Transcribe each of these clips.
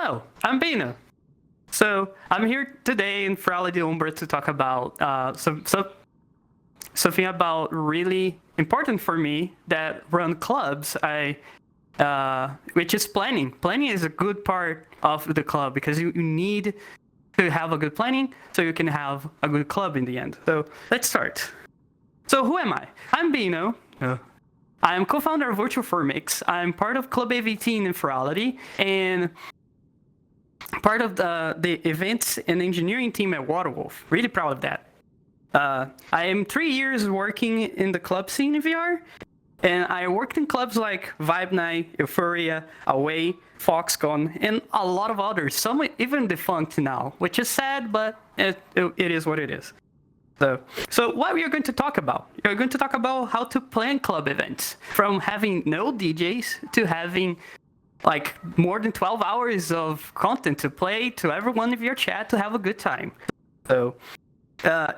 Hello, I'm Bino. So I'm here today in Furality Umbra to talk about something about really important for me that run clubs. Which is planning. Planning is a good part of the club because you need to have a good planning so you can have a good club in the end. So let's start. So who am I? I'm Bino. I'm co-founder of Virtual Formix. I'm part of Club AV in Furality and part of the events and engineering team at Waterwolf. Really proud of that. I am 3 years working in the club scene in VR, and I worked in clubs like Vibe Night, Euphoria, Away, Foxconn, and a lot of others. Some even defunct now, which is sad, but it is what it is. So what we are going to talk about? We're going to talk about how to plan club events, from having no DJs to having like more than 12 hours of content to play to everyone of your chat to have a good time. So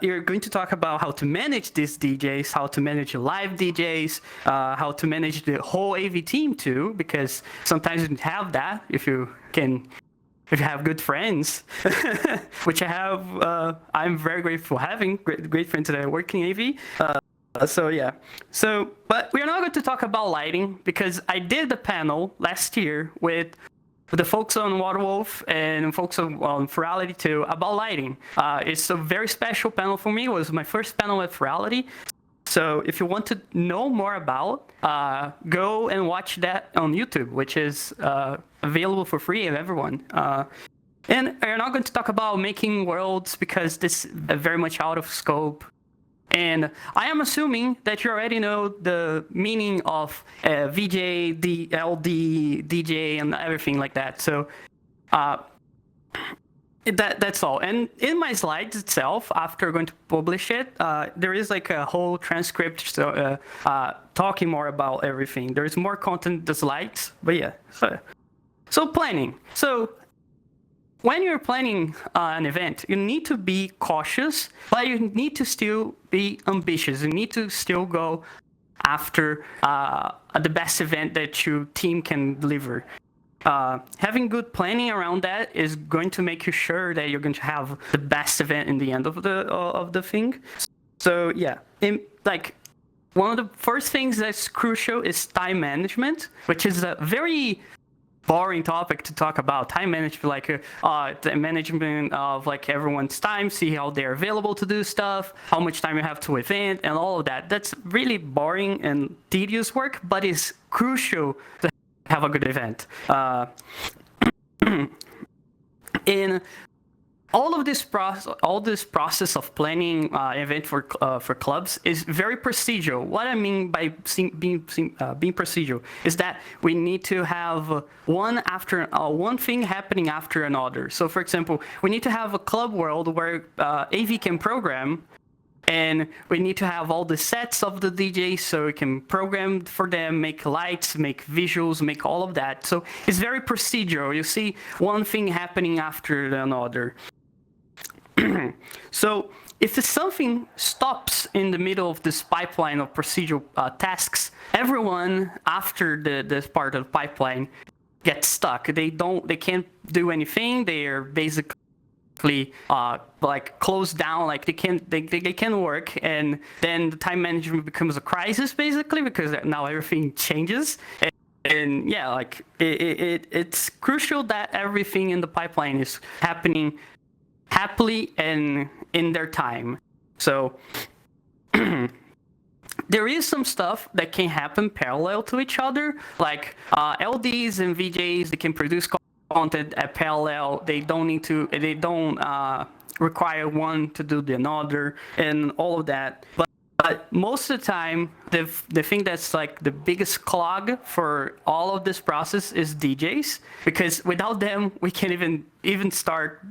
you're going to talk about how to manage these DJs, how to manage live DJs, how to manage the whole AV team too, because sometimes you don't have that if you have good friends, which I have. I'm very grateful having great friends that I work in AV. But we're not going to talk about lighting because I did the panel last year with the folks on Waterwolf and folks on Furality too about lighting. It's a very special panel for me. It was my first panel at Furality. So if you want to know more about, go and watch that on YouTube, which is available for free of everyone. And we're not going to talk about making worlds because this is very much out of scope. And I am assuming that you already know the meaning of VJ, LD, DJ, and everything like that. So that's all. And in my slides itself, after going to publish it, there is like a whole transcript talking more about everything. There's more content in the slides, but yeah. So planning. So when you're planning an event, you need to be cautious, but you need to still be ambitious. You need to still go after the best event that your team can deliver. Having good planning around that is going to make you sure that you're going to have the best event in the end of the thing. So yeah, one of the first things that's crucial is time management, which is a very boring topic to talk about. Time management, the management of like everyone's time, see how they're available to do stuff, how much time you have to event, and all of that. That's really boring and tedious work, but it's crucial to have a good event. In all this process of planning event for clubs is very procedural. What I mean by being procedural is that we need to have one thing happening after another. So, for example, we need to have a club world where AV can program, and we need to have all the sets of the DJs so we can program for them, make lights, make visuals, make all of that. So it's very procedural. You see one thing happening after another. So if something stops in the middle of this pipeline of procedural tasks, everyone after this part of the pipeline gets stuck. They can't do anything. They are basically closed down. Like they can't work, and then the time management becomes a crisis basically because now everything changes. And yeah, like it's crucial that everything in the pipeline is happening happily and in their time. So there is some stuff that can happen parallel to each other, like LDs and VJs. They can produce content at parallel. They don't require one to do the another and all of that. But most of the time, the thing that's like the biggest clog for all of this process is DJs, because without them, we can't even start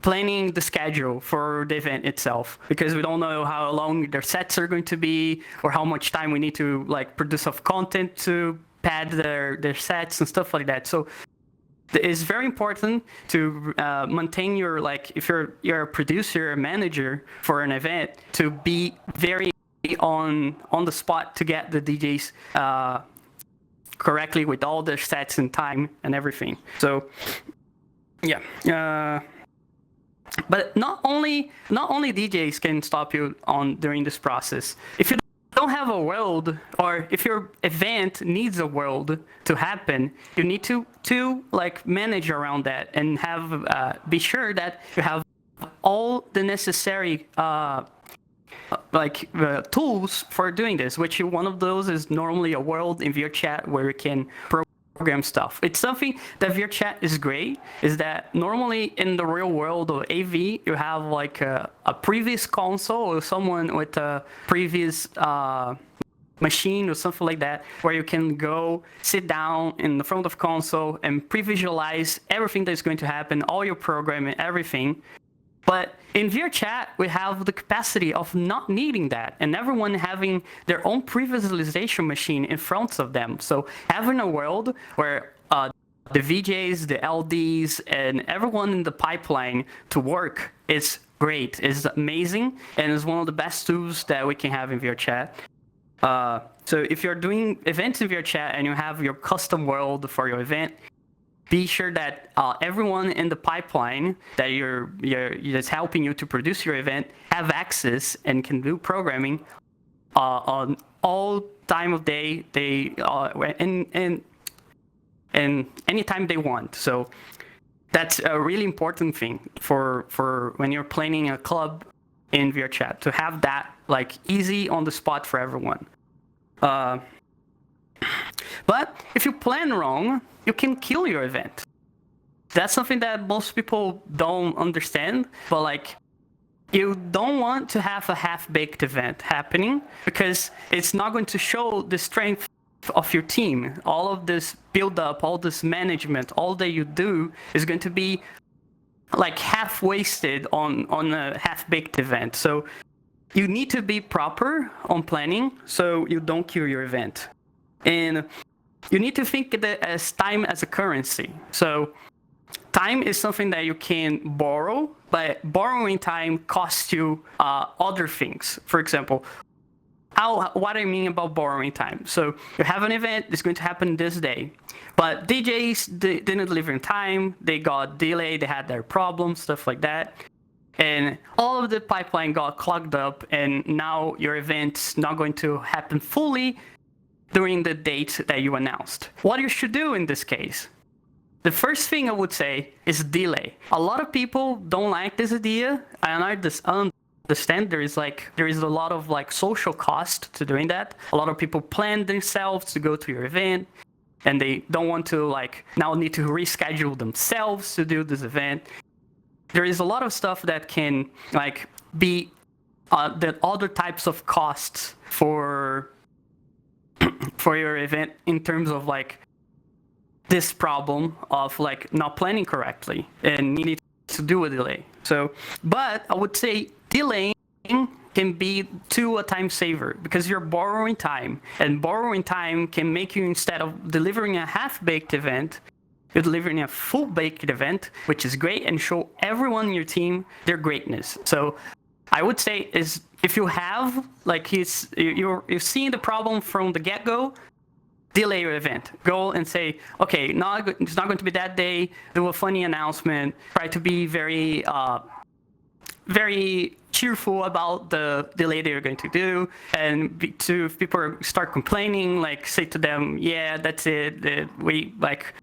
planning the schedule for the event itself, because we don't know how long their sets are going to be or how much time we need to produce of content to pad their sets and stuff like that. So it's very important to maintain your, if you're a producer or manager for an event, to be very on the spot to get the DJs correctly with all the stats and time and everything. So yeah. But not only DJs can stop you on during this process. If you don't have a world, or if your event needs a world to happen, you need to like manage around that and have be sure that you have all the necessary tools for doing this. Which one of those is normally a world in VRChat where you can program stuff. It's something that VRChat is great, is that normally in the real world of AV, you have like a previous console or someone with a previous machine or something like that, where you can go sit down in the front of console and pre-visualize everything that's going to happen, all your programming, everything. But in VRChat, we have the capacity of not needing that, and everyone having their own pre-visualization machine in front of them. So having a world where the VJs, the LDs, and everyone in the pipeline to work is great, is amazing, and is one of the best tools that we can have in VRChat. So if you're doing events in VRChat and you have your custom world for your event, be sure that everyone in the pipeline that that's helping you to produce your event have access and can do programming on all time of day, and anytime they want. So that's a really important thing for when you're planning a club in VRChat, to have that like easy on the spot for everyone. But if you plan wrong, you can kill your event. That's something that most people don't understand, but like, you don't want to have a half-baked event happening, because it's not going to show the strength of your team. All of this build-up, all this management, all that you do is going to be like half-wasted on a half-baked event. So you need to be proper on planning so you don't kill your event. And you need to think of it as time as a currency. So time is something that you can borrow, but borrowing time costs you other things. For example, what I mean about borrowing time. So you have an event that's going to happen this day, but DJs didn't deliver in time, they got delayed, they had their problems, stuff like that. And all of the pipeline got clogged up, and now your event's not going to happen fully during the date that you announced. What you should do in this case? The first thing I would say is delay. A lot of people don't like this idea, and I understand there is a lot of like social cost to doing that. A lot of people plan themselves to go to your event, and they don't want to like now need to reschedule themselves to do this event. There is a lot of stuff that can like be the other types of costs for your event in terms of like this problem of like not planning correctly and needing to do a delay. So, but I would say delaying can be a time saver, because you're borrowing time, and borrowing time can make you, instead of delivering a half-baked event, you're delivering a full-baked event, which is great, and show everyone in your team their greatness. So I would say is, if you have like you're seeing the problem from the get-go, delay your event. Go and say, okay, it's not going to be that day. Do a funny announcement. Try to be very cheerful about the delay that you're going to do. And if people start complaining, like say to them, yeah, that's it. We like,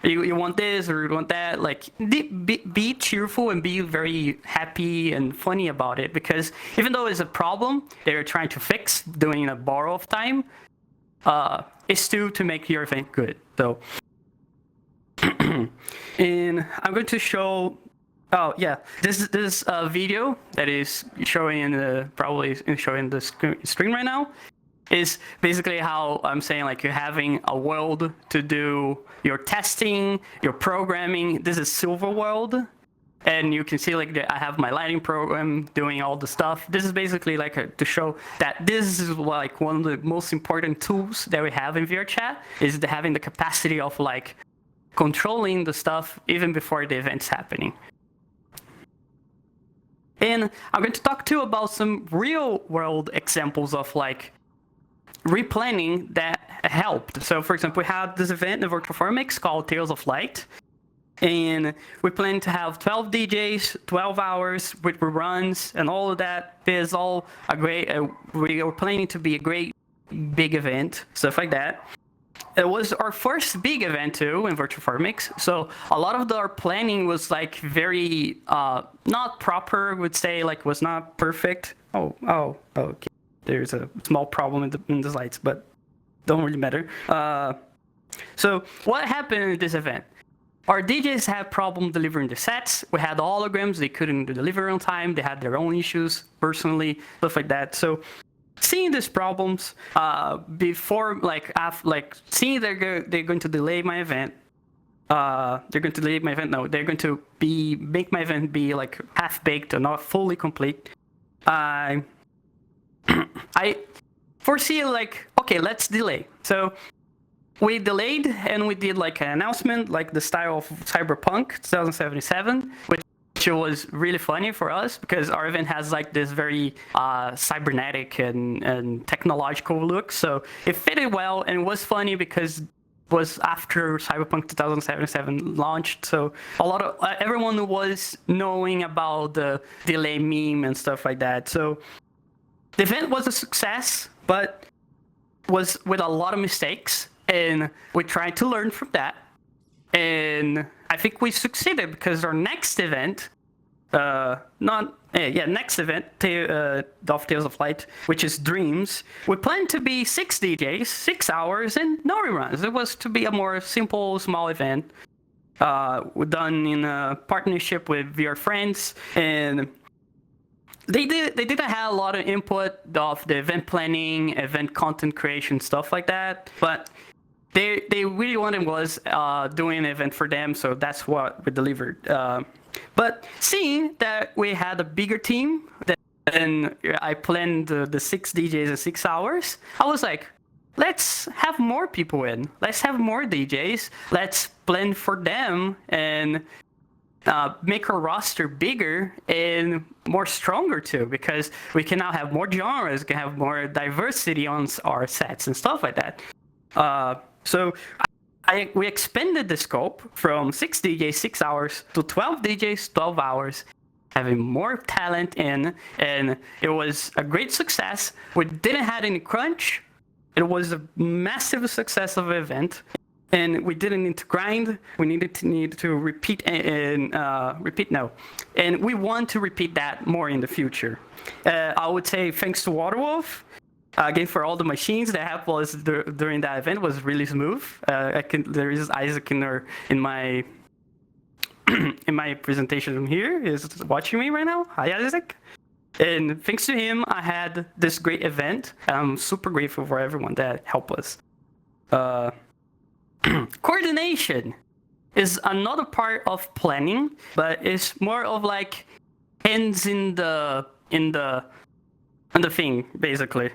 you want this or you want that. Like be cheerful and be very happy and funny about it. Because even though it's a problem they're trying to fix, doing a borrow of time, is still to make your event good. So, and I'm going to show. Oh yeah, this video that is showing probably showing the screen right now is basically how I'm saying, like, you're having a world to do your testing, your programming. This is Silver World. And you can see like I have my lighting program doing all the stuff. This is basically like to show that this is like one of the most important tools that we have in VRChat, is having the capacity of like controlling the stuff even before the event's happening. And I'm going to talk too about some real world examples of like replanning that helped. So, for example, we had this event in Virtual Formix called Tales of Light, and we plan to have 12 DJs, 12 hours with reruns and all of that. Is all a great. We are planning to be a great big event, stuff like that. It was our first big event too in Virtual Formix, so a lot of our planning was like very not proper. I would say like was not perfect. Okay. There's a small problem in the slides, but don't really matter. So what happened in this event? Our DJs had problem delivering the sets. We had holograms, they couldn't deliver on time. They had their own issues personally, stuff like that. So seeing these problems before, seeing they're going to delay my event. They're going to delay my event. No, they're going to make my event be like half baked or not fully complete. I foresee like, okay, let's delay. So we delayed and we did like an announcement, like the style of Cyberpunk 2077, which was really funny for us because our event has like this very cybernetic and technological look. So it fitted well and it was funny because it was after Cyberpunk 2077 launched. So a lot of everyone was knowing about the delay meme and stuff like that. So the event was a success, but was with a lot of mistakes. And we tried to learn from that. And I think we succeeded because our next event, next event, of Tales of Light, which is Dreams, we planned to be 6 DJs, 6 hours, and no reruns. It was to be a more simple, small event, done in a partnership with VR Friends, and they didn't have a lot of input of the event planning, event content creation, stuff like that, but they really wanted was doing an event for them, so that's what we delivered. But seeing that we had a bigger team, and I planned the 6 DJs in 6 hours, I was like, let's have more people in. Let's have more DJs. Let's plan for them and make our roster bigger and more stronger too, because we can now have more genres, we can have more diversity on our sets and stuff like that. So we expanded the scope from 6 DJs, 6 hours to 12 DJs, 12 hours, having more talent in, and it was a great success. We didn't have any crunch. It was a massive success of an event, and we didn't need to grind. We need to repeat and we want to repeat that more in the future. I would say thanks to Waterwolf. Again, for all the machines that happened during that event was really smooth. There is Isaac in my in my presentation here is watching me right now. Hi, Isaac. And thanks to him, I had this great event. I'm super grateful for everyone that helped us. Coordination is another part of planning, but it's more of like hands in the thing, basically.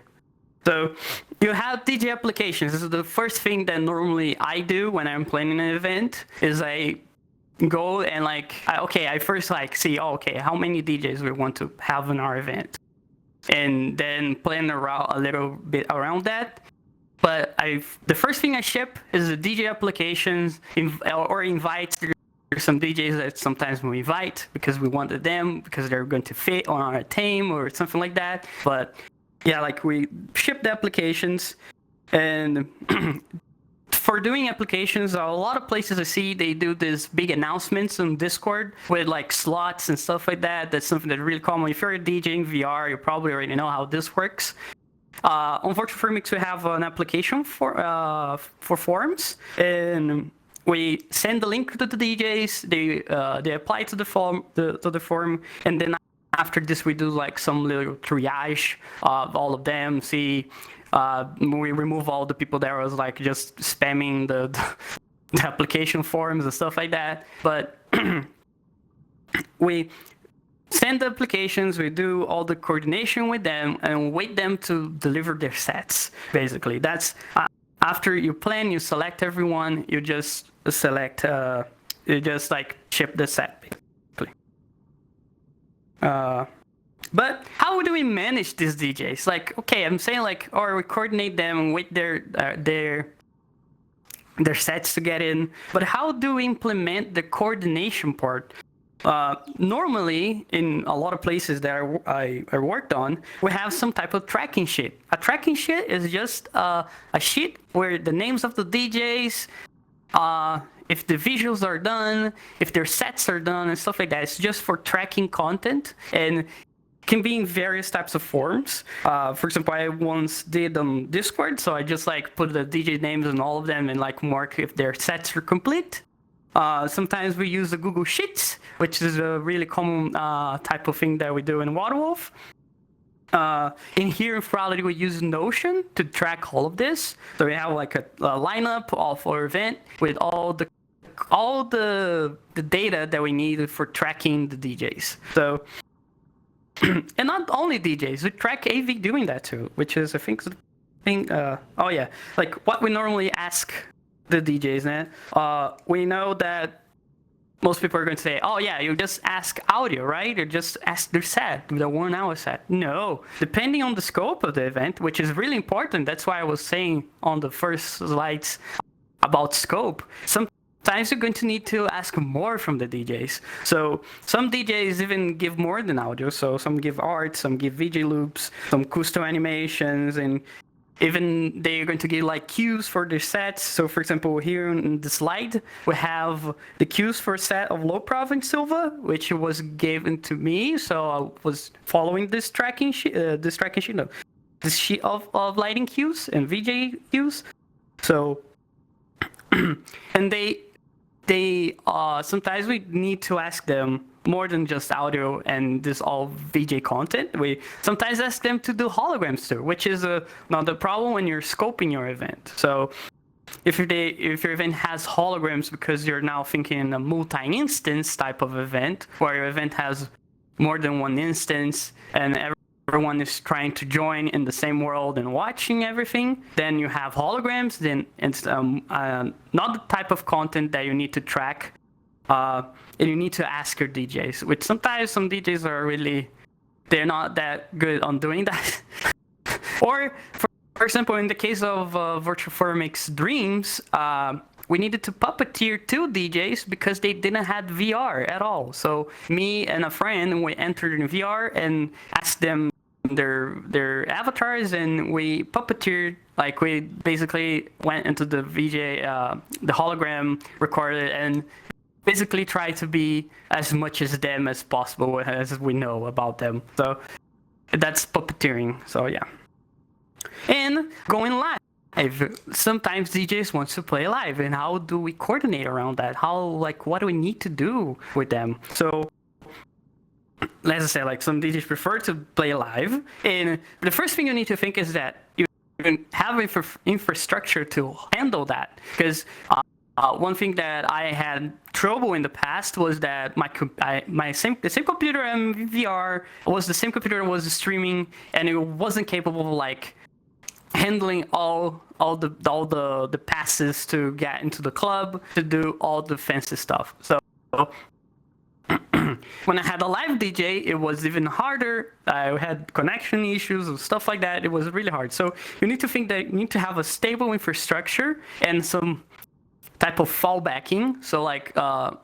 So you have DJ applications. This is the first thing that normally I do when I'm planning an event. Is I go and I first see how many DJs we want to have in our event, and then plan around a little bit around that. But the first thing I ship is the DJ applications or invites. There's some DJs that sometimes we invite because we wanted them because they're going to fit on our team or something like that. But yeah, we ship the applications, and for doing applications, a lot of places I see they do these big announcements on Discord with slots and stuff like that. That's something that's really common. If you're a DJ in VR, you probably already know how this works. On Virtual Formix, we have an application for forms, and we send the link to the DJs. They apply to the form, and then after this, we do some little triage of all of them. See, we remove all the people that was just spamming the application forms and stuff like that. But we send the applications, we do all the coordination with them, and wait them to deliver their sets. Basically, that's after you plan, you select everyone, you just select, you just ship the set. But how do we manage these DJs? Like, okay, I'm saying like, or we coordinate them with their sets to get in. But how do we implement the coordination part? Normally, in a lot of places that I worked on, we have some type of tracking sheet. A tracking sheet is just a sheet where the names of the DJs, if the visuals are done, if their sets are done, and stuff like that. It's just for tracking content, and can be in various types of forms. For example, I once did on Discord, so I just like put the DJ names on all of them and like mark if their sets are complete. Sometimes we use the Google Sheets, which is a really common type of thing that we do in Waterwolf. In here in Furality, we use Notion to track all of this. So we have like a lineup of our event with all the data that we need for tracking the DJs. So, and not only DJs, we track AV doing that too, which is I think the thing. Oh yeah, like what we normally ask the DJs, we know that most people are going to say, oh yeah, you just ask audio, right? Or just ask their set, the 1 hour set. No, depending on the scope of the event, which is really important. That's why I was saying on the first slides about scope. Sometimes you're going to need to ask more from the DJs. So some DJs even give more than audio. So some give art, some give VJ loops, some custom animations, and even they're going to give like cues for their sets. So for example, here in the slide, we have the cues for a set of low province Silva, which was given to me. So I was following this tracking sheet, this sheet of lighting cues and VJ cues. So, and they sometimes we need to ask them more than just audio and this all VJ content. We sometimes ask them to do holograms too, which is not the problem when you're scoping your event. So if your event has holograms because you're now thinking a multi-instance type of event where your event has more than one instance and everyone is trying to join in the same world and watching everything, then you have holograms. Then it's not the type of content that you need to track. And you need to ask your DJs, which sometimes some DJs are really, they're not that good on doing that. Or, for example, in the case of Virtual Formix Dreams, we needed to puppeteer 2 DJs because they didn't have VR at all. So me and a friend, we entered in VR and asked them their avatars, and we puppeteered. Like we basically went into the VJ, the hologram, recorded, and basically try to be as much as them as possible as we know about them. So that's puppeteering. So yeah. And going live. Sometimes DJs want to play live, and how do we coordinate around that? What do we need to do with them? So as I said, like some DJs prefer to play live, and the first thing you need to think is that you have infrastructure to handle that, because one thing that I had trouble in the past was that the same computer and VR was the same computer that was streaming, and it wasn't capable of like handling all the passes to get into the club to do all the fancy stuff. So when I had a live DJ, it was even harder. I had connection issues and stuff like that. It was really hard. So you need to think that you need to have a stable infrastructure and some type of fallbacking. So like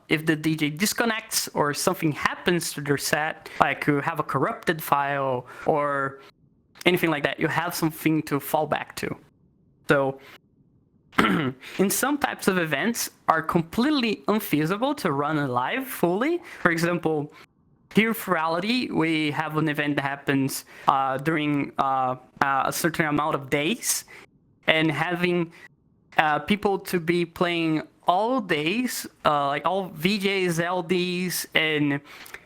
if the DJ disconnects or something happens to their set, like you have a corrupted file or anything like that, you have something to fall back to. So in some types of events are completely unfeasible to run live fully. For example, here for Furality, we have an event that happens during a certain amount of days, and having people to be playing all days, like all VJs, LDs, and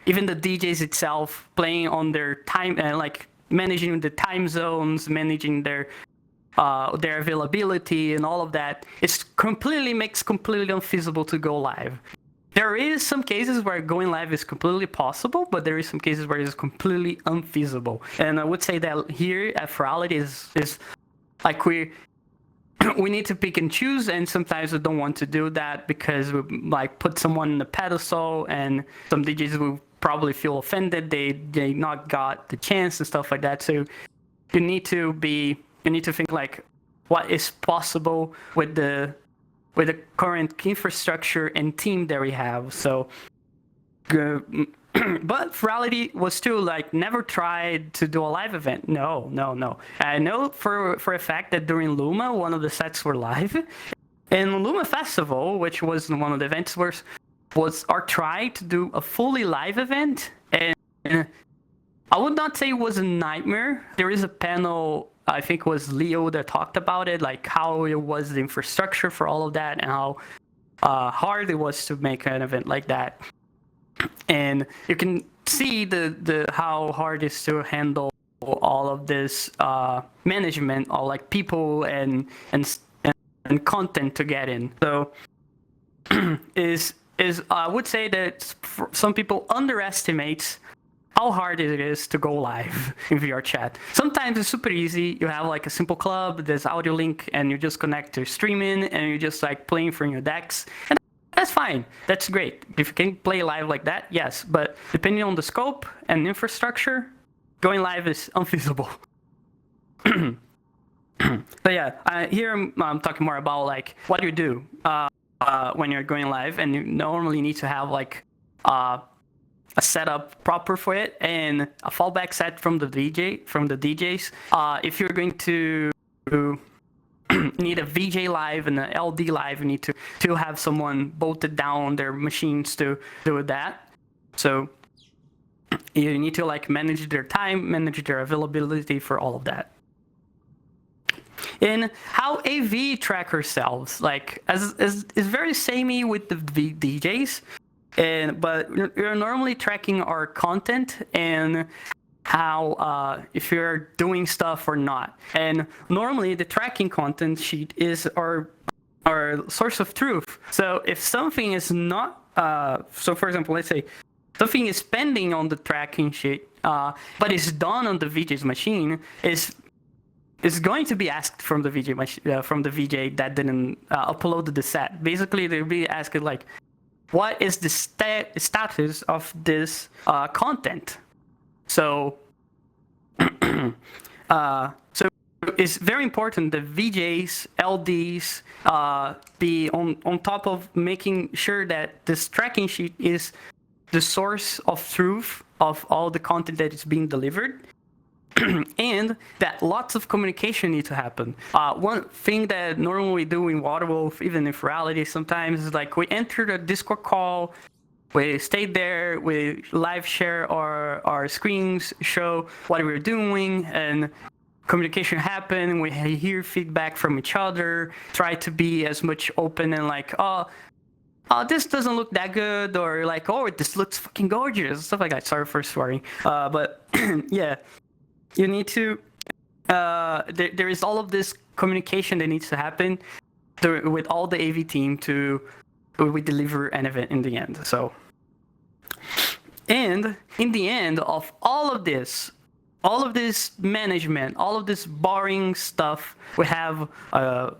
even the DJs itself playing on their time, like managing the time zones, managing their availability and all of that. Makes completely unfeasible to go live. There is some cases where going live is completely possible, but there is some cases where it is completely unfeasible. And I would say that here at Furality is like we need to pick and choose, and sometimes we don't want to do that because we like put someone in the pedestal, and some DJs will probably feel offended they not got the chance and stuff like that. So you need to think like what is possible with the current infrastructure and team that we have. So but Furality was still like never tried to do a live event. No. I know for a fact that during Luma, one of the sets were live. And Luma Festival, which was one of the events, was our try to do a fully live event. And I would not say it was a nightmare. There is a panel, I think it was Leo that talked about it, like how it was the infrastructure for all of that and how hard it was to make an event like that. And you can see the how hard it is to handle all of this management, all like people and content to get in. So is I would say that some people underestimate how hard it is to go live in VR chat. Sometimes it's super easy. You have like a simple club, there's audio link, and you just connect to streaming, and you're just like playing from your decks. And that's fine. That's great. If you can play live like that, yes. But depending on the scope and infrastructure, going live is unfeasible. So yeah, here I'm talking more about like what you do when you're going live, and you normally need to have like a setup proper for it and a fallback set from the DJs. If you're going to need a VJ live and an LD live, you need to have someone bolted down their machines to do that. So you need to like manage their time, manage their availability for all of that. And how AV track ourselves, like as is very samey with the DJs, but we're normally tracking our content and how if you're doing stuff or not. And normally the tracking content sheet is our source of truth. So if something is not, so for example, let's say something is pending on the tracking sheet, but it's done on the VJ's machine, is going to be asked from the VJ that didn't upload the set. Basically, they'll be asking like, what is the status of this content? So, so it's very important that VJs, LDs be on top of making sure that this tracking sheet is the source of truth of all the content that is being delivered. And that lots of communication need to happen. One thing that normally we do in Waterwolf, even in Furality sometimes, is like we enter the Discord call, we stay there, we live share our screens, show what we're doing, and communication happen. We hear feedback from each other, try to be as much open and like, oh, this doesn't look that good, or like, oh, this looks fucking gorgeous, stuff like that. Sorry for swearing, but yeah. You need to, there is all of this communication that needs to happen with all the AV team to we deliver an event in the end. So, and in the end of all of this management, all of this boring stuff, we have a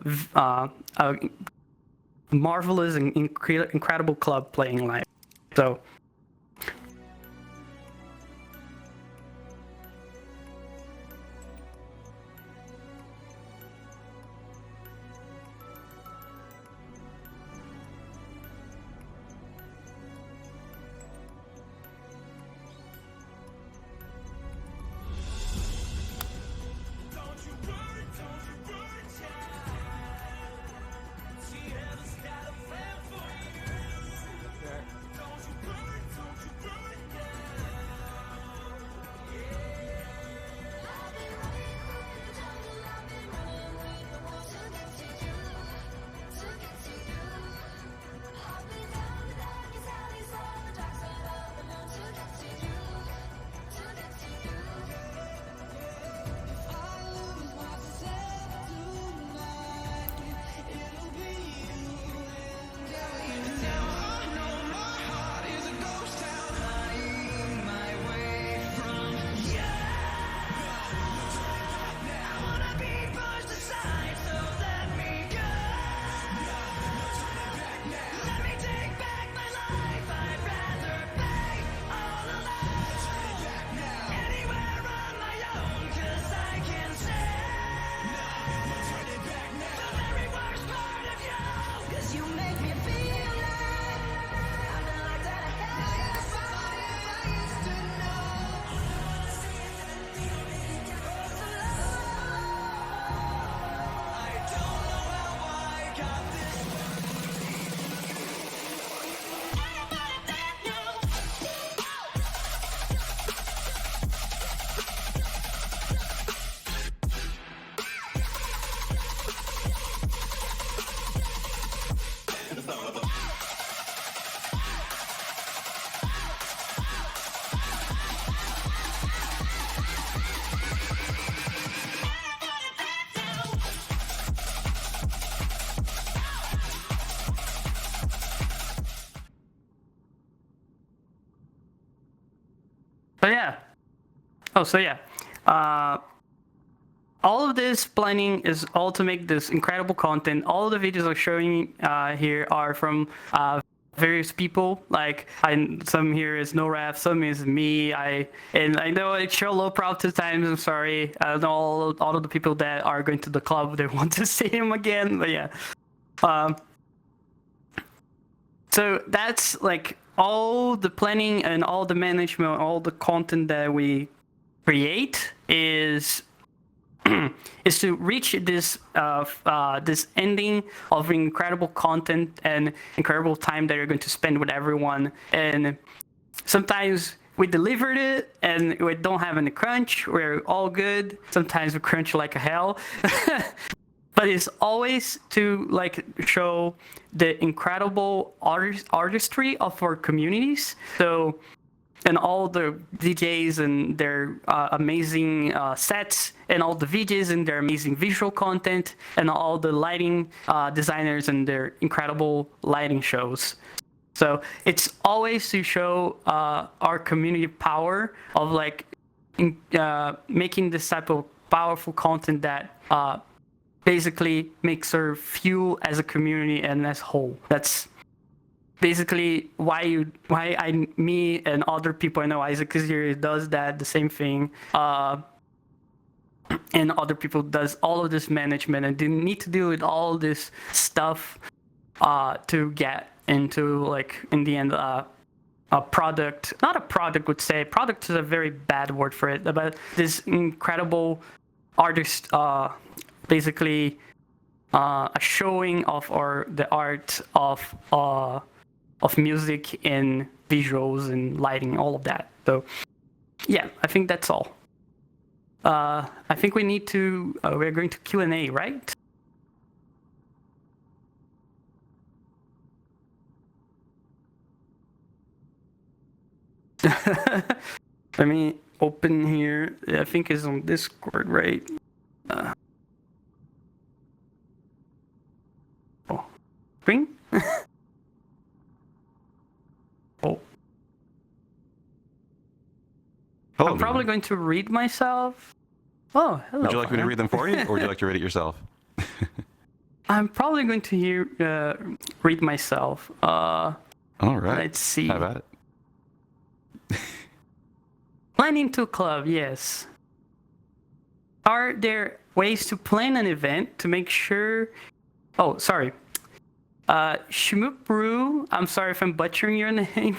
marvelous and incredible club playing live. So. Oh, so yeah. All of this planning is all to make this incredible content. All of the videos I'm showing here are from various people. Like some here is no ref, some is me. And I know I show low prop 2 times. I'm sorry. I know all of the people that are going to the club. They want to see him again. But yeah. So that's like all the planning and all the management, all the content that we create is to reach this this ending of incredible content and incredible time that you're going to spend with everyone. And sometimes we delivered it and we don't have any crunch. We're all good. Sometimes we crunch like a hell. But it's always to like show the incredible artistry of our communities. So, and all the DJs and their amazing sets, and all the VJs and their amazing visual content, and all the lighting designers and their incredible lighting shows. So it's always to show our community power of like making this type of powerful content that basically makes our fuel as a community and as whole. That's basically why me and other people I know, Isaac is here, does that, the same thing. And other people does all of this management and they need to deal with all this stuff to get into, like, in the end, a product. Not a product, would say. Product is a very bad word for it, but this incredible artist, basically a showing of the art of music and visuals and lighting, all of that. So yeah, I think that's all. I think we need to we're going to Q&A, right? Let me open here. I think it's on Discord, right? Screen? Oh. Hello, I'm probably going to read myself. Oh, hello. Would you like me to read them for you, or would you like to read it yourself? I'm probably going to read myself. All right. Let's see. How about it? Planning to club, yes. Are there ways to plan an event to make sure... Oh, sorry. Shmupru, I'm sorry if I'm butchering your name.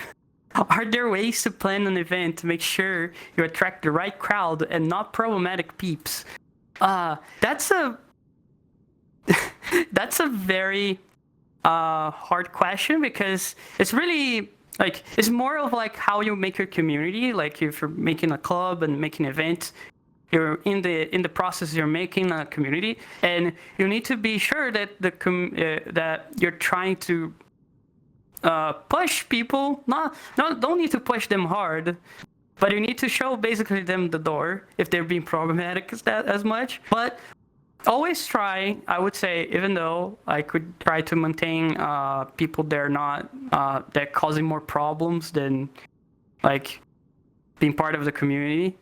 Are there ways to plan an event to make sure you attract the right crowd and not problematic peeps? That's a that's a very hard question, because it's really like, it's more of like how you make your community. Like if you're making a club and making events, you're in the process, you're making a community, and you need to be sure that that you're trying to push people. Don't need to push them hard, but you need to show basically them the door if they're being problematic as much. But always try, I would say, even though I could try to maintain people that are not that causing more problems than like being part of the community.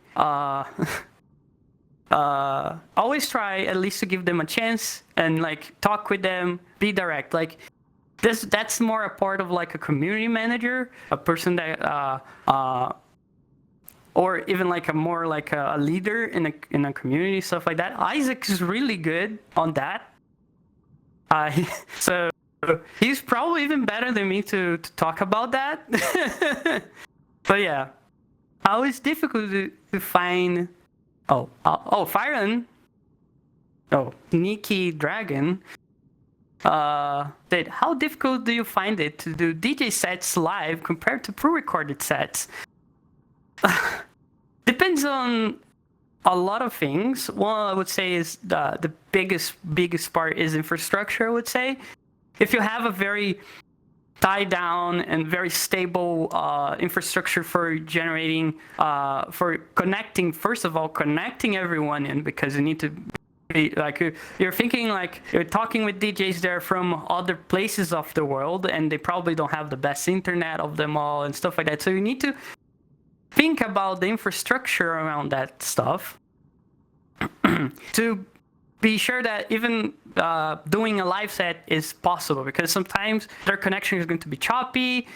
Always try at least to give them a chance and like talk with them, be direct. Like that's more a part of like a community manager, a person that or even like a more like a leader in a community, stuff like that. Isaac is really good on that. So he's probably even better than me to talk about that. But yeah, how it's difficult to find. Oh, Firon. Oh, Nikki Dragon. That how difficult do you find it to do DJ sets live compared to pre-recorded sets? Depends on a lot of things. One I would say is the biggest part is infrastructure. I would say if you have a very tied down and very stable infrastructure for generating, for connecting, first of all, connecting everyone in, because you need to be like, you're thinking like you're talking with DJs there from other places of the world, and they probably don't have the best internet of them all and stuff like that. So you need to think about the infrastructure around that stuff to be sure that even doing a live set is possible, because sometimes their connection is going to be choppy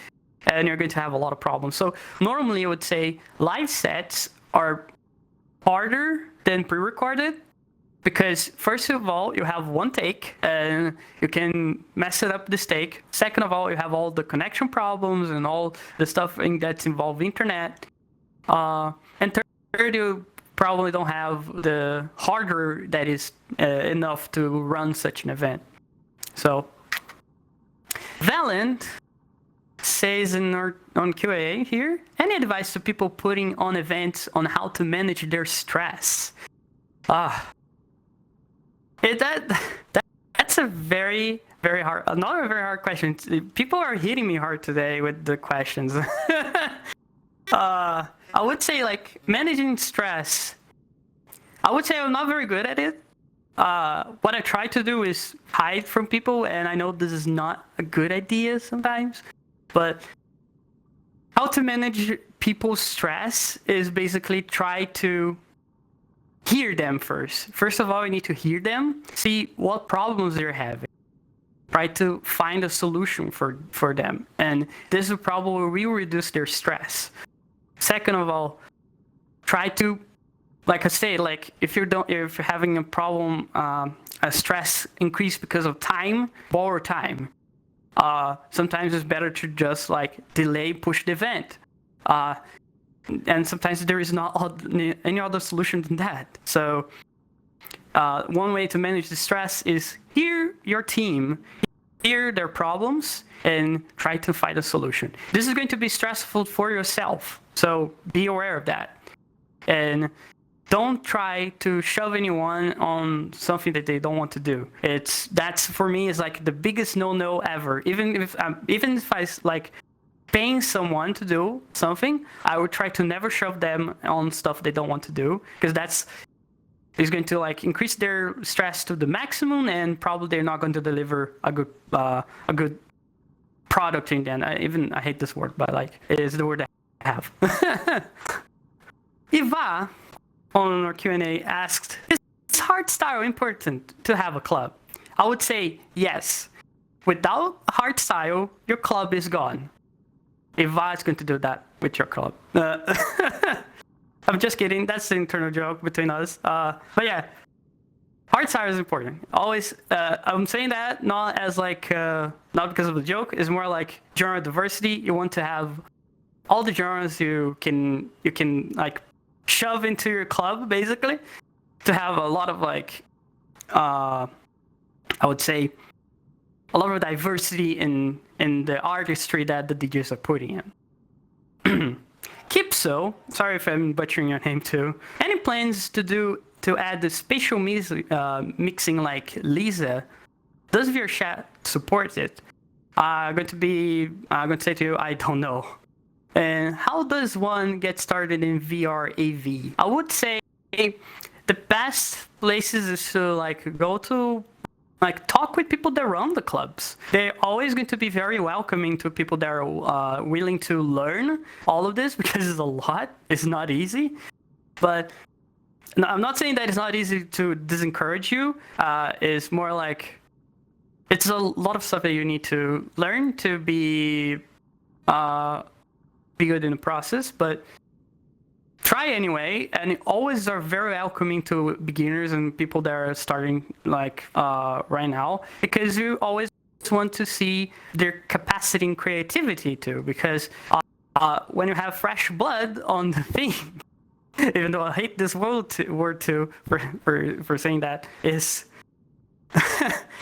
and you're going to have a lot of problems. So normally I would say live sets are harder than pre-recorded, because first of all, you have one take and you can mess it up this take. Second of all, you have all the connection problems and all the stuff that's involved internet. And third, you probably don't have the hardware that is enough to run such an event. So Valiant says on Q&A here, any advice to people putting on events on how to manage their stress? That's a very, very hard, another very hard question. People are hitting me hard today with the questions. I would say, like, managing stress, I would say I'm not very good at it. What I try to do is hide from people, and I know this is not a good idea sometimes, but how to manage people's stress is basically try to hear them first. First of all, you need to hear them, see what problems they're having. Try to find a solution for them, and this will probably reduce their stress. Second of all, try to, like I say, like if you're having a problem, a stress increase because of time, borrow time. Sometimes it's better to just like delay, push the event. And sometimes there is not any other solution than that. So one way to manage the stress is hear your team, hear their problems, and try to find a solution. This is going to be stressful for yourself, so be aware of that. And don't try to shove anyone on something that they don't want to do. That's for me is like the biggest no ever. Even if I like paying someone to do something, I would try to never shove them on stuff they don't want to do, because is going to like increase their stress to the maximum, and probably they're not going to deliver a good product in the end. I hate this word, but like it is the word I have. Iva on our Q&A asked, is hardstyle important to have a club? I would say yes. Without hardstyle, your club is gone. Iva is going to do that with your club. I'm just kidding. That's the internal joke between us. But yeah, hardstyle is important. Always. I'm saying that not as like not because of the joke. It's more like genre diversity. You want to have all the genres you can like shove into your club, basically, to have a lot of like I would say a lot of diversity in the artistry that the DJs are putting in. Kipso, sorry if I'm butchering your name too. Any plans to add the spatial mixing like Lisa? Does your chat support it? I'm going to say to you, I don't know. And how does one get started in VR AV? I would say the best places is to like go to like talk with people that run the clubs. They're always going to be very welcoming to people that are willing to learn all of this, because it's a lot. It's not easy. But no, I'm not saying that it's not easy to disencourage you. It's more like it's a lot of stuff that you need to learn to be good in the process, but try anyway, and always are very welcoming to beginners and people that are starting like right now, because you always want to see their capacity and creativity too, because when you have fresh blood on the theme, even though I hate this word too for saying that, is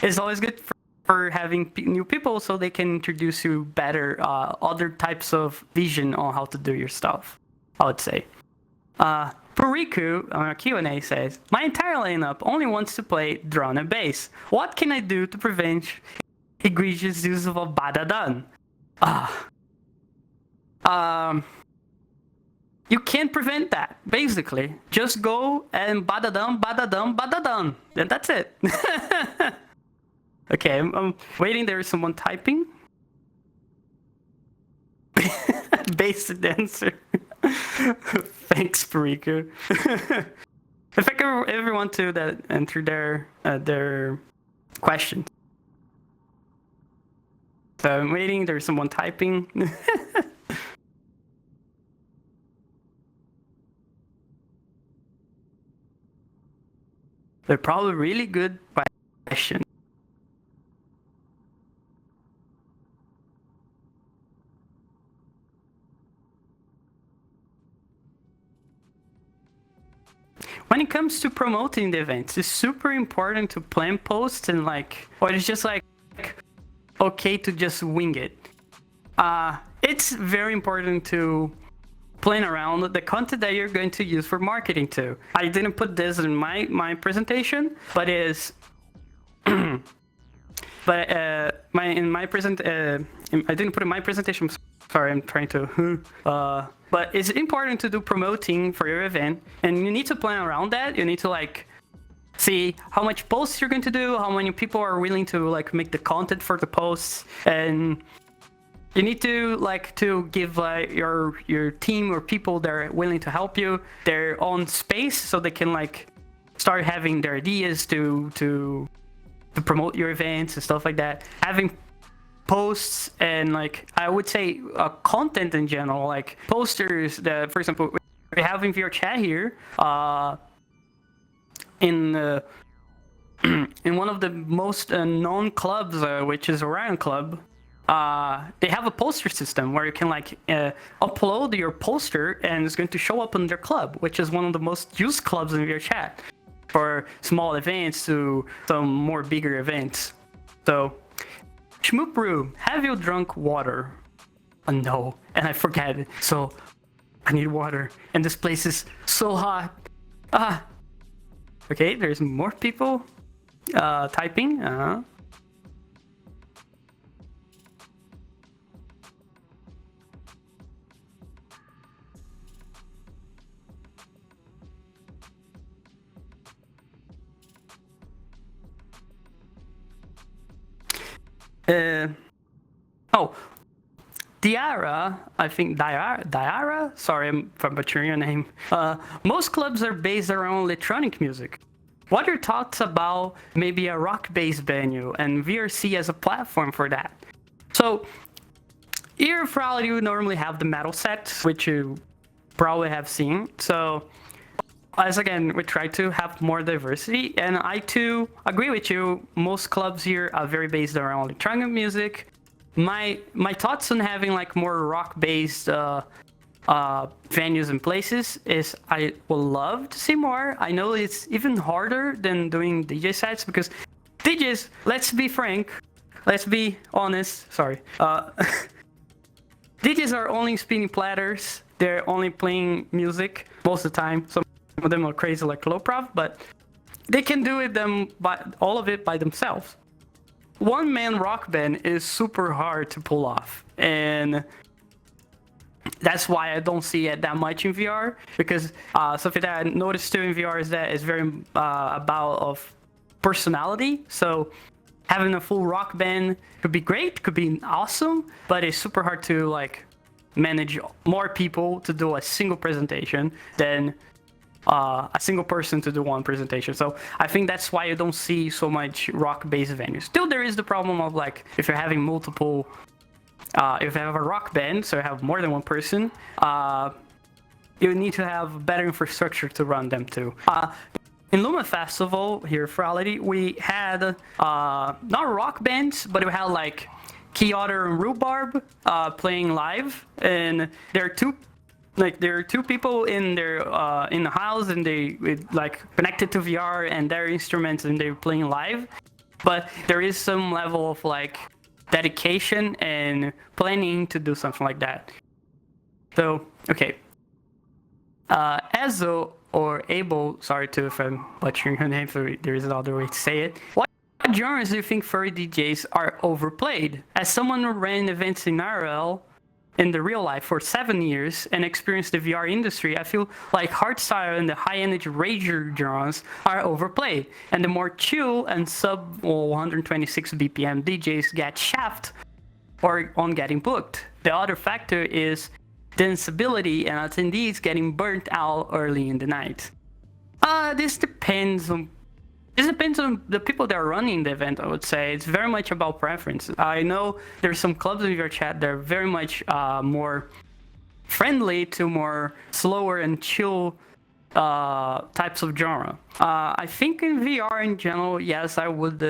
it's always good for having new people so they can introduce you better other types of vision on how to do your stuff, I would say. Puriku on our Q&A says, my entire lineup only wants to play drum and bass. What can I do to prevent egregious use of a badadan? You can't prevent that, basically. Just go and badadan, and that's it. Okay, I'm waiting. There is someone typing. Basic dancer. Thanks, Parika. In fact, everyone too that enter their questions. So I'm waiting. There's someone typing. They're probably really good questions. When it comes to promoting the events, it's super important to plan posts and or it's just okay to just wing it. It's very important to plan around the content that you're going to use for marketing too. I didn't put this in my presentation, but I didn't put in my presentation. Sorry, I'm trying to. But it's important to do promoting for your event, and you need to plan around that. You need to see how much posts you're going to do, how many people are willing to make the content for the posts, and you need to to give your team or people that are willing to help you their own space so they can start having their ideas to promote your events and stuff like that. Having posts and I would say content in general, posters that, for example, we have in VR chat here, in one of the most known clubs, which is Orion Club. They have a poster system where you can upload your poster and it's going to show up in their club, which is one of the most used clubs in VR chat for small events to some more bigger events. So, Shmoop Brew, have you drunk water? No, and I forget it, so I need water. And this place is so hot. Okay, there's more people typing. Diara, I think Diara. Sorry if I'm butchering your name. Most clubs are based around electronic music. What are your thoughts about maybe a rock-based venue and VRC as a platform for that? So, here at Furality, we normally have the metal sets, which you probably have seen. So, as again, we try to have more diversity, and I too agree with you. Most clubs here are very based around electronic music. My thoughts on having more rock-based venues and places is I would love to see more. I know it's even harder than doing DJ sets because DJs, let's be frank, let's be honest. Sorry, DJs are only spinning platters. They're only playing music most of the time. Some of them are crazy like low prof, but they can do it all of it by themselves. One-man rock band is super hard to pull off, and that's why I don't see it that much in VR, because something that I noticed too in VR is that it's very about of personality. So having a full rock band could be great, could be awesome, but it's super hard to manage more people to do a single presentation than a single person to do one presentation. So I think that's why you don't see so much rock-based venues. Still, there is the problem of if you're having multiple, if you have a rock band, so you have more than one person, you need to have better infrastructure to run them too. In Luma Festival here, Furality, we had not rock bands, but we had Key Otter and Rhubarb playing live, and there are two people in the house, and they connected to VR and their instruments, and they're playing live. But there is some level of dedication and planning to do something like that. So okay, Ezo or Abel, sorry too if I'm butchering her name, so there is another way to say it. What genres do you think furry DJs are overplayed? As someone who ran events in IRL in the real life for 7 years and experienced the VR industry, I feel like hardstyle and the high-energy rager genres are overplayed, and the more chill and sub 126 BPM DJs get shafted or on getting booked. The other factor is danceability and attendees getting burnt out early in the night? This depends on the people that are running the event, I would say. It's very much about preference. I know there's some clubs in your chat that are very much more friendly to more slower and chill types of genre. I think in VR in general, yes, I would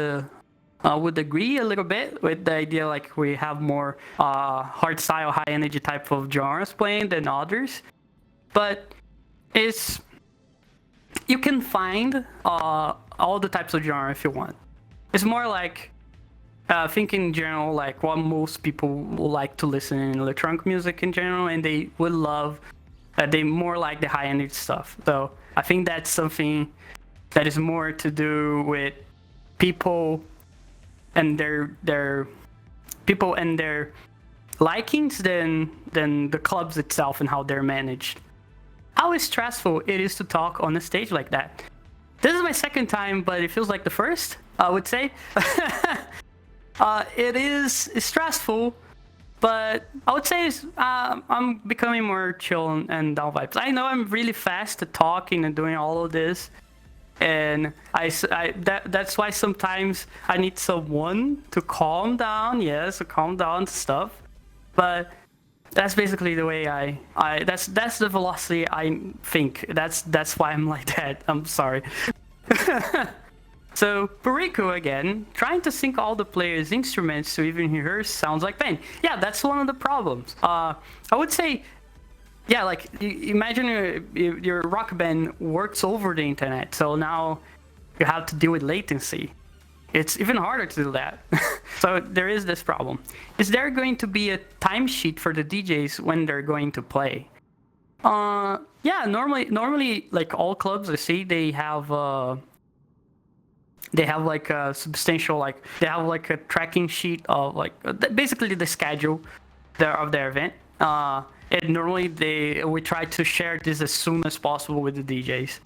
agree a little bit with the idea like we have more hard style, high energy type of genres playing than others. But you can find all the types of genre if you want. It's more like I think in general like what most people like to listen in electronic music in general, and they would love they more like the high energy stuff. So I think that's something that is more to do with people and their likings than the clubs itself and how they're managed. How stressful it is to talk on a stage like that. This is my second time, but it feels like the first, I would say. It is stressful, but I would say I'm becoming more chill and down vibes. I know I'm really fast at talking and doing all of this, and that's why sometimes I need someone to calm down. Yes, to calm down stuff, but that's basically the way that's the velocity I think. That's why I'm like that. I'm sorry. So Perico again, trying to sync all the players' instruments to even hear sounds like pain. Yeah, that's one of the problems. I would say, yeah, like imagine your rock band works over the internet, so now you have to deal with latency. It's even harder to do that. So there is this problem. Is there going to be a timesheet for the DJs when they're going to play? Yeah, normally like all clubs I see, they have like a substantial, like they have like a tracking sheet of like basically the schedule of their event. And normally we try to share this as soon as possible with the DJs.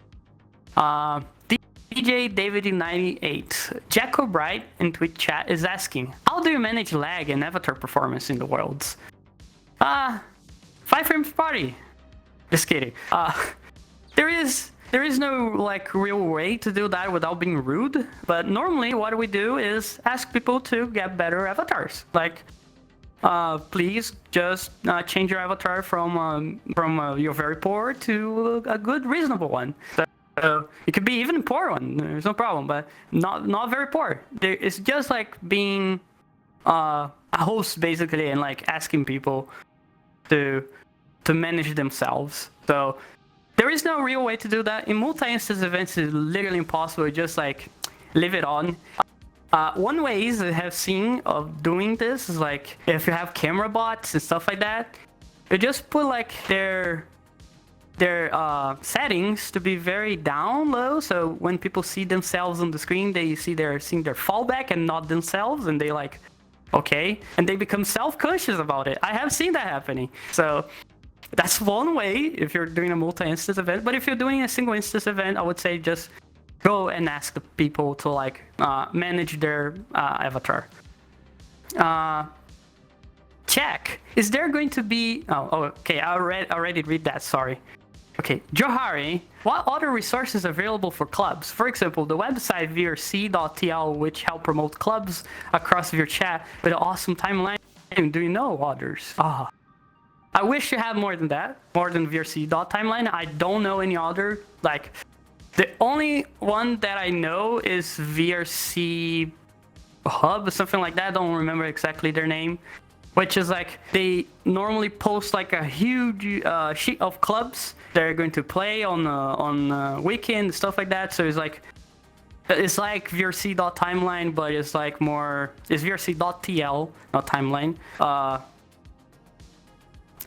DJ David98, Jacko Bright in Twitch chat is asking, how do you manage lag and avatar performance in the worlds? 5 frames per party. Just kidding. There is no like real way to do that without being rude, but normally what we do is ask people to get better avatars. Like, please just change your avatar from your very poor to a good, reasonable one. So it could be even a poor one. There's no problem, but not very poor. It's just like being a host basically, and like asking people to manage themselves. So there is no real way to do that. In multi-instance events, it's literally impossible. Just like leave it on. One way I have seen of doing this is like if you have camera bots and stuff like that, you just put like their settings to be very down low, so when people see themselves on the screen, they see they're seeing their fallback and not themselves, and they like, okay, and they become self-conscious about it. I have seen that happening. So that's one way if you're doing a multi-instance event. But if you're doing a single instance event, I would say just go and ask the people to like manage their avatar. Check. Is there going to be? Oh, okay. I already read that. Sorry. Okay, Johari, what other resources are available for clubs? For example, the website vrc.tl, which help promote clubs across your chat with an awesome timeline. Do you know others? I wish you had more than that, more than vrc.timeline. I don't know any other. Like, the only one that I know is VRC Hub or something like that. I don't remember exactly their name. Which is like, they normally post like a huge sheet of clubs they're going to play on weekend, stuff like that. So it's like vrc.timeline, but it's like more, it's vrc.tl, not timeline.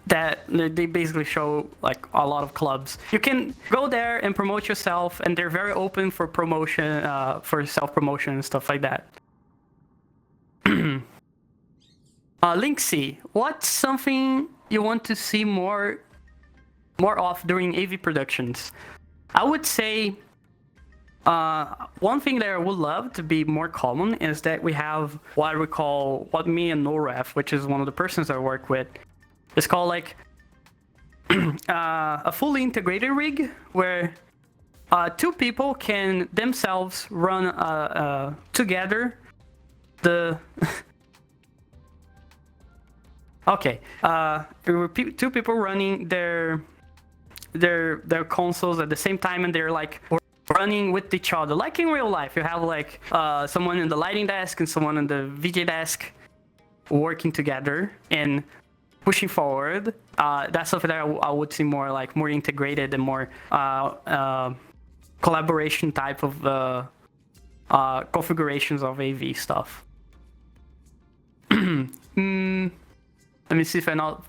That they basically show like a lot of clubs. You can go there and promote yourself, and they're very open for promotion, for self-promotion and stuff like that. Linksy, what's something you want to see more of during AV productions? I would say one thing that I would love to be more common is that we have what me and Noref, which is one of the persons I work with, it's called like a fully integrated rig where two people can themselves run together the okay there were two people running their consoles at the same time, and they're like running with each other like in real life. You have like someone in the lighting desk and someone in the VJ desk working together and pushing forward. That's something that I would see more like more integrated and more collaboration type of configurations of AV stuff. Let me see if I'm not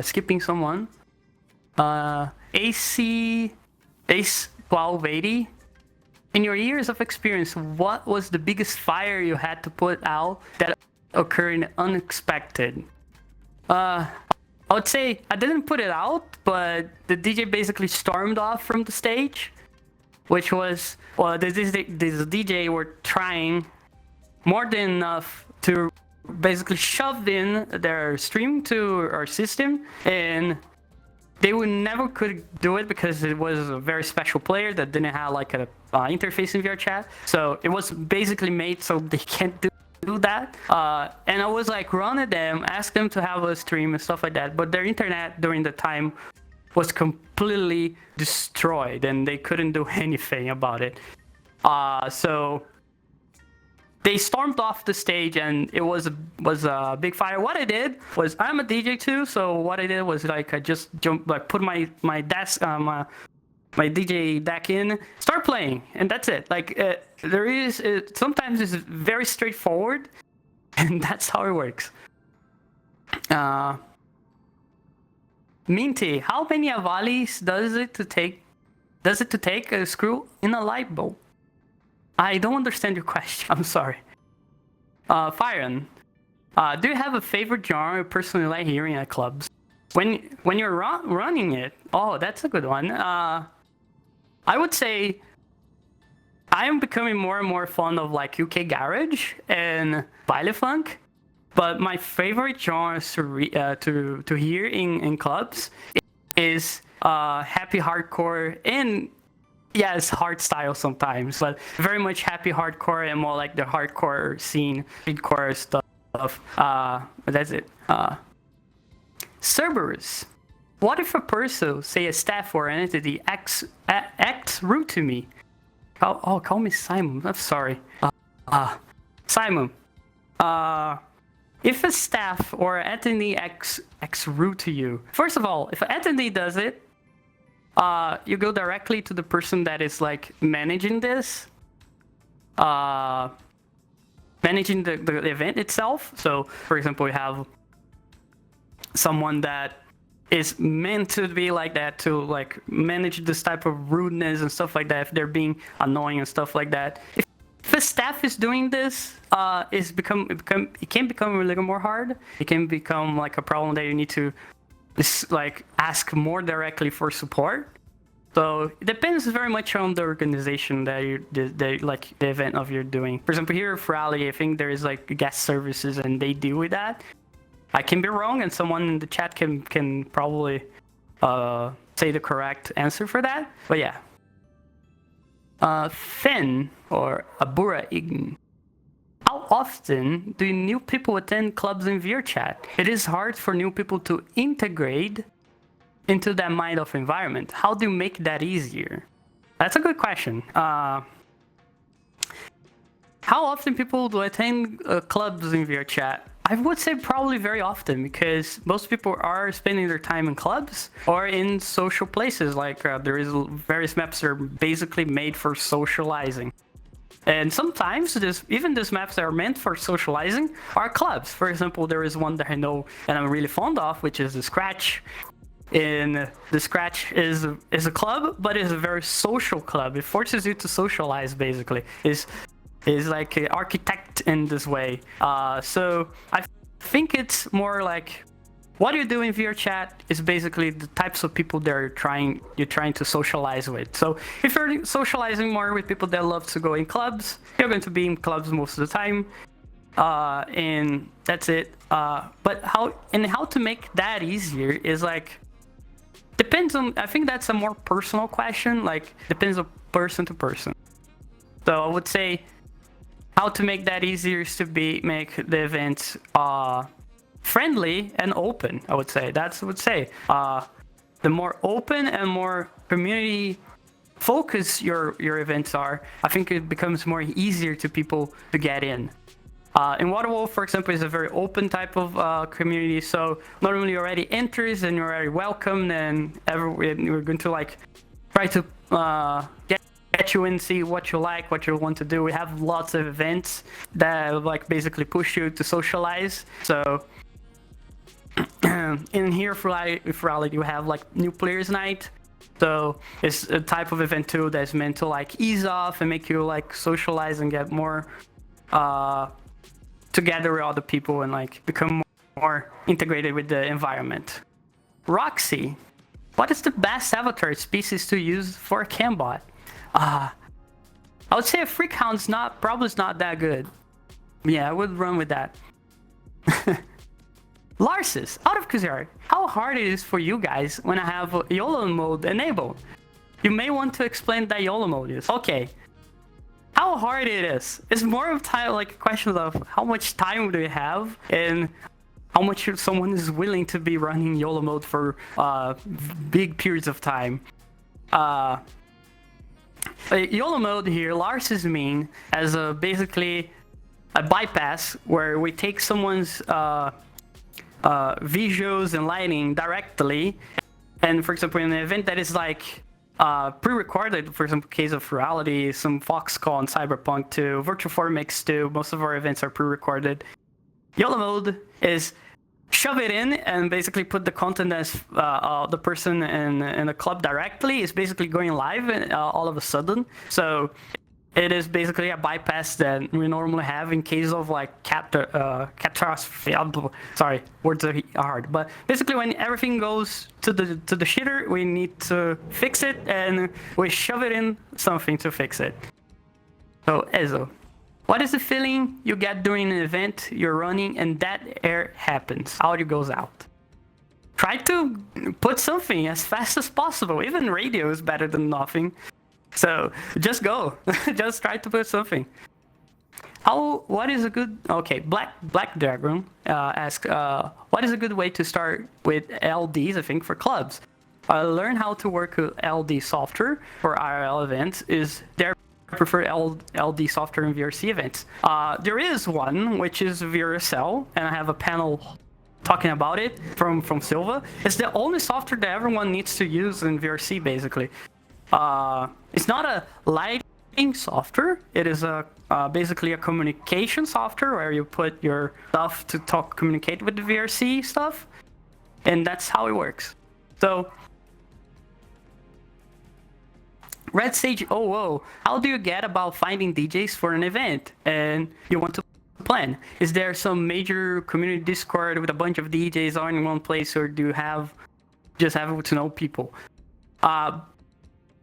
skipping someone. AC Ace 1280. In your years of experience, what was the biggest fire you had to put out that occurred unexpected? I would say I didn't put it out, but the DJ basically stormed off from the stage, which was, well, this DJ were trying more than enough to basically shove in their stream to our system, and they would never could do it because it was a very special player that didn't have like a interface in VR chat. So it was basically made so they can't do that. And I was like run at them, ask them to have a stream and stuff like that, but their internet during the time was completely destroyed and they couldn't do anything about it. So they stormed off the stage, and it was a big fire. What I did was, I'm a DJ too, so what I did was like I just put my desk my DJ deck in, start playing, and that's it. Like sometimes it's very straightforward, and that's how it works. Minty, how many avalis does it to take a screw in a light bulb? I don't understand your question. I'm sorry. Firon, do you have a favorite genre you personally like hearing at clubs? When you're running it? Oh, that's a good one. I would say I am becoming more and more fond of like UK garage and baile funk, but my favorite genres to hear in clubs is happy hardcore and yes, hardstyle sometimes, but very much happy hardcore and more like the hardcore scene, hardcore stuff. But that's it. Cerberus. What if a person, say a staff or an entity, acts rude to me? Call me Simon. I'm sorry. Simon. If a staff or entity acts rude to you, first of all, if an entity does it, you go directly to the person that is like managing this, managing the event itself. So, for example, we have someone that is meant to be like that, to like manage this type of rudeness and stuff like that, if they're being annoying and stuff like that. If a staff is doing this, it can become a little more hard. It can become like a problem that you need to like ask more directly for support. So it depends very much on the organization that like the event of you're doing. For example, here at Furality, I think there is like guest services and they deal with that. I can be wrong, and someone in the chat can probably say the correct answer for that. But yeah. Fen or Abura Ign. How often do new people attend clubs in VR chat? It is hard for new people to integrate into that mind of environment. How do you make that easier? That's a good question. How often people do attend clubs in VR chat? I would say probably very often, because most people are spending their time in clubs or in social places. Like there is various maps that are basically made for socializing. And sometimes these maps that are meant for socializing are clubs. For example, there is one that I know and I'm really fond of, which is the Scratch. And the Scratch is a club, but it's a very social club. It forces you to socialize, basically. Is like an architect in this way. So I think it's more like what you do in VR chat is basically the types of people that you're trying to socialize with. So if you're socializing more with people that love to go in clubs, you're going to be in clubs most of the time. And that's it. But how to make that easier is like depends on. I think that's a more personal question. Like depends on person to person. So I would say how to make that easier is to make the events friendly and open. I would say the more open and more community focus your events are, I think it becomes more easier to people to get in. In Waterwolf, for example, is a very open type of community. So not only already enters and you're already welcome, and we're going to like try to get you in, see what you like, what you want to do. We have lots of events that like basically push you to socialize. So in here for Furality, you have like new players night. So it's a type of event too that's meant to like ease off and make you like socialize and get more together with other people and like become more integrated with the environment. Roxy, what is the best avatar species to use for a cambot? I would say a freak hound's probably not that good. Yeah, I would run with that. Larsis, out of curiosity, how hard it is for you guys when I have YOLO mode enabled? You may want to explain that YOLO mode is. Okay. How hard it is. It's more of time, like a question of how much time do you have and how much someone is willing to be running YOLO mode for big periods of time. YOLO mode here, Larsis mean as basically a bypass where we take someone's visuals and lighting directly, and for example in an event that is like pre-recorded, for example case of Furality, some Foxcall and Cyberpunk 2, Virtual Formix 2, most of our events are pre-recorded. YOLO mode is shove it in and basically put the content as the person in the club directly is basically going live all of a sudden. So it is basically a bypass that we normally have in case of like catastrophe. Sorry, words are hard. But basically, when everything goes to the shitter, we need to fix it, and we shove it in something to fix it. So Ezo, what is the feeling you get during an event you're running and that air happens? Audio goes out. Try to put something as fast as possible. Even radio is better than nothing. So just go. Just try to put something. What is a good... Okay, Black Dragon asks, what is a good way to start with LDs, I think, for clubs? Learn how to work with LD software for IRL events. Is there preferred LD software in VRC events? There is one, which is VRSL, and I have a panel talking about it from Silva. It's the only software that everyone needs to use in VRC, basically. It's not a lighting software. It is basically a communication software where you put your stuff to communicate with the VRC stuff, and that's how it works. So, Red Sage, how do you get about finding DJs for an event and you want to plan? Is there some major community Discord with a bunch of DJs all in one place, or do you just have to know people?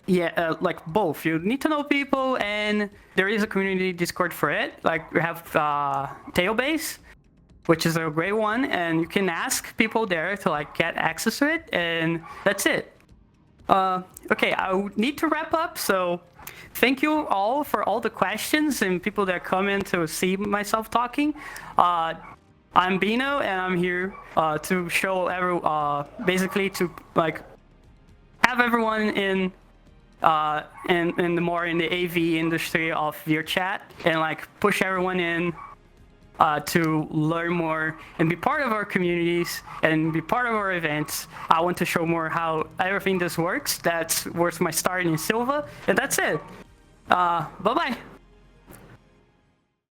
Like both. You need to know people, and there is a community Discord for it. Like we have Tailbase, which is a great one, and you can ask people there to like get access to it, and that's it. Okay, I need to wrap up, so thank you all for all the questions and people that come in to see myself talking. I'm Bino, and I'm here to show basically to like have everyone in the AV industry of VRChat and like push everyone in to learn more and be part of our communities and be part of our events. I want to show more how everything this works. That's worth my start in Silva, and that's it. Bye-bye.